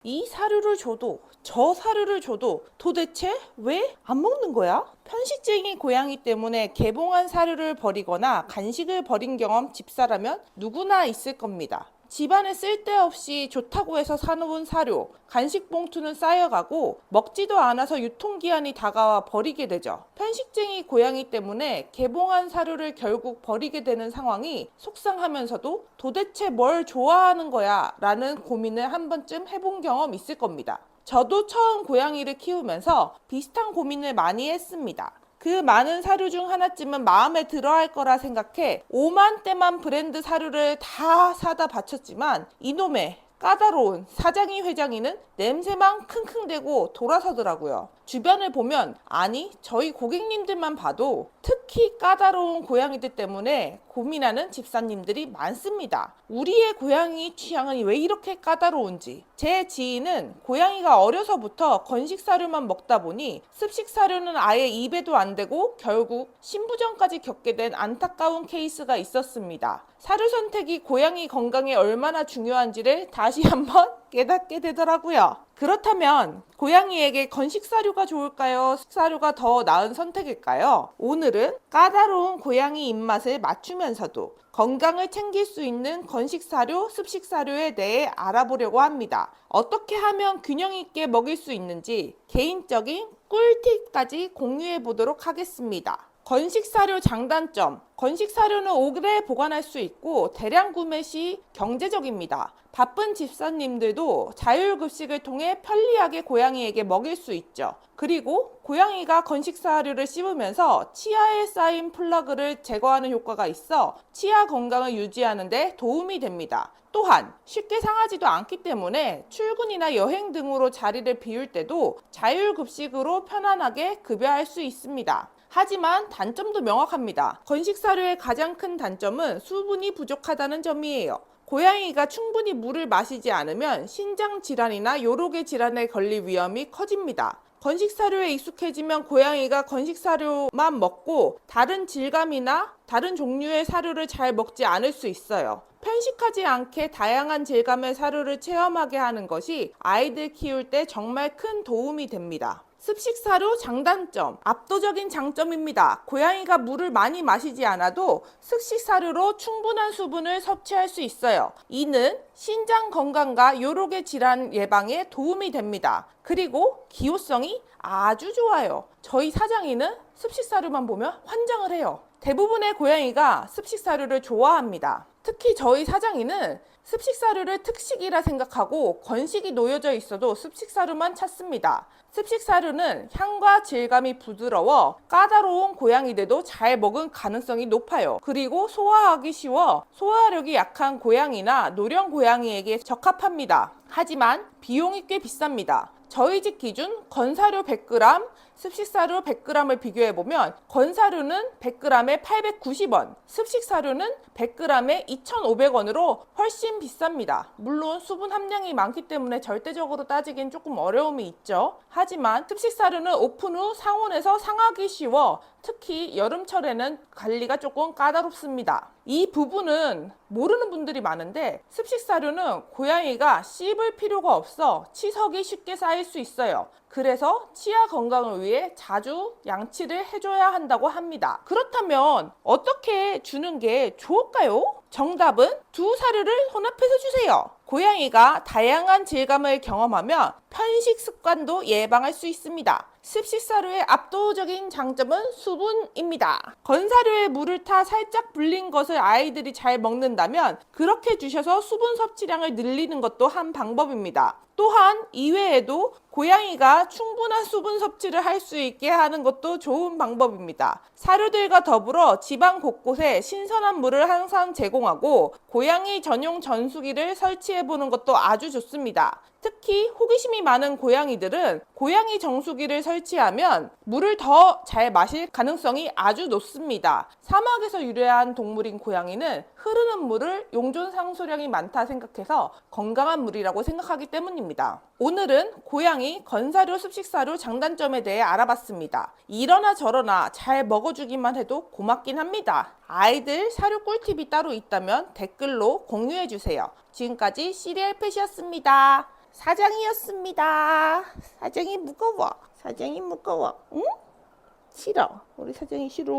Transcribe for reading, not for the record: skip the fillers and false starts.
이 사료를 줘도 저 사료를 줘도 도대체 왜 안 먹는 거야? 편식쟁이 고양이 때문에 개봉한 사료를 버리거나 간식을 버린 경험 집사라면 누구나 있을 겁니다. 집안에 쓸데없이 좋다고 해서 사놓은 사료, 간식 봉투는 쌓여가고 먹지도 않아서 유통기한이 다가와 버리게 되죠. 편식쟁이 고양이 때문에 개봉한 사료를 결국 버리게 되는 상황이 속상하면서도 도대체 뭘 좋아하는 거야? 라는 고민을 한 번쯤 해본 경험 있을 겁니다. 저도 처음 고양이를 키우면서 비슷한 고민을 많이 했습니다. 그 많은 사료 중 하나쯤은 마음에 들어 할 거라 생각해 5만 대만 브랜드 사료를 다 사다 바쳤지만 이놈의 까다로운 사장이 회장이는 냄새만 킁킁대고 돌아서더라고요. 주변을 보면 아니 저희 고객님들만 봐도 특히 까다로운 고양이들 때문에 고민하는 집사님들이 많습니다. 우리의 고양이 취향은 왜 이렇게 까다로운지. 제 지인은 고양이가 어려서부터 건식 사료만 먹다 보니 습식 사료는 아예 입에도 안 대고 결국 신부전까지 겪게 된 안타까운 케이스가 있었습니다. 사료 선택이 고양이 건강에 얼마나 중요한지를 다시 한번 깨닫게 되더라고요. 그렇다면 고양이에게 건식 사료가 좋을까요? 사료가 더 나은 선택일까요? 오늘은 까다로운 고양이 입맛을 맞추면서도 건강을 챙길 수 있는 건식 사료, 습식 사료에 대해 알아보려고 합니다. 어떻게 하면 균형 있게 먹일 수 있는지 개인적인 꿀팁까지 공유해 보도록 하겠습니다. 건식 사료 장단점. 건식 사료는 오래 보관할 수 있고 대량 구매 시 경제적입니다. 바쁜 집사님들도 자율급식을 통해 편리하게 고양이에게 먹일 수 있죠. 그리고 고양이가 건식 사료를 씹으면서 치아에 쌓인 플러그를 제거하는 효과가 있어 치아 건강을 유지하는 데 도움이 됩니다. 또한 쉽게 상하지도 않기 때문에 출근이나 여행 등으로 자리를 비울 때도 자율급식으로 편안하게 급여할 수 있습니다. 하지만 단점도 명확합니다. 건식 사료의 가장 큰 단점은 수분이 부족하다는 점이에요. 고양이가 충분히 물을 마시지 않으면 신장 질환이나 요로개 질환에 걸릴 위험이 커집니다. 건식 사료에 익숙해지면 고양이가 건식 사료만 먹고 다른 질감이나 다른 종류의 사료를 잘 먹지 않을 수 있어요. 편식하지 않게 다양한 질감의 사료를 체험하게 하는 것이 아이들 키울 때 정말 큰 도움이 됩니다. 습식 사료 장단점, 압도적인 장점입니다. 고양이가 물을 많이 마시지 않아도 습식 사료로 충분한 수분을 섭취할 수 있어요. 이는 신장 건강과 요로개 질환 예방에 도움이 됩니다. 그리고 기호성이 아주 좋아요. 저희 사장이는 습식 사료만 보면 환장을 해요. 대부분의 고양이가 습식 사료를 좋아합니다. 특히 저희 사장이는 습식 사료를 특식이라 생각하고 건식이 놓여져 있어도 습식 사료만 찾습니다. 습식 사료는 향과 질감이 부드러워 까다로운 고양이들도 잘 먹을 가능성이 높아요. 그리고 소화하기 쉬워 소화력이 약한 고양이나 노령 고양이에게 적합합니다. 하지만 비용이 꽤 비쌉니다. 저희 집 기준 건사료 100g, 습식사료 100g을 비교해보면 건사료는 100g에 890원, 습식사료는 100g에 2,500원으로 훨씬 비쌉니다. 물론 수분 함량이 많기 때문에 절대적으로 따지긴 조금 어려움이 있죠. 하지만 습식사료는 오픈 후 상온에서 상하기 쉬워 특히 여름철에는 관리가 조금 까다롭습니다. 이 부분은 모르는 분들이 많은데 습식사료는 고양이가 씹을 필요가 없어 치석이 쉽게 쌓일 수 있어요. 그래서 치아 건강을 위해 자주 양치를 해줘야 한다고 합니다. 그렇다면 어떻게 주는 게 좋을까요? 정답은 두 사료를 혼합해서 주세요. 고양이가 다양한 질감을 경험하며 편식 습관도 예방할 수 있습니다. 습식 사료의 압도적인 장점은 수분입니다. 건사료에 물을 타 살짝 불린 것을 아이들이 잘 먹는다면 그렇게 주셔서 수분 섭취량을 늘리는 것도 한 방법입니다. 또한 이외에도 고양이가 충분한 수분 섭취를 할 수 있게 하는 것도 좋은 방법입니다. 사료들과 더불어 집안 곳곳에 신선한 물을 항상 제공하고 고양이 전용 전수기를 설치해 보는 것도 아주 좋습니다. 특히 호기심이 많은 고양이들은 고양이 정수기를 설치하면 물을 더 잘 마실 가능성이 아주 높습니다. 사막에서 유래한 동물인 고양이는 흐르는 물을 용존 상소량이 많다 생각해서 건강한 물이라고 생각하기 때문입니다. 오늘은 고양이 건사료, 습식사료 장단점에 대해 알아봤습니다. 이러나 저러나 잘 먹어주기만 해도 고맙긴 합니다. 아이들 사료 꿀팁이 따로 있다면 댓글로 공유해주세요. 지금까지 시리얼 펫이었습니다. 사장이었습니다. 사장이 무거워. 사장이 무거워. 응? 싫어. 우리 사장이 싫어.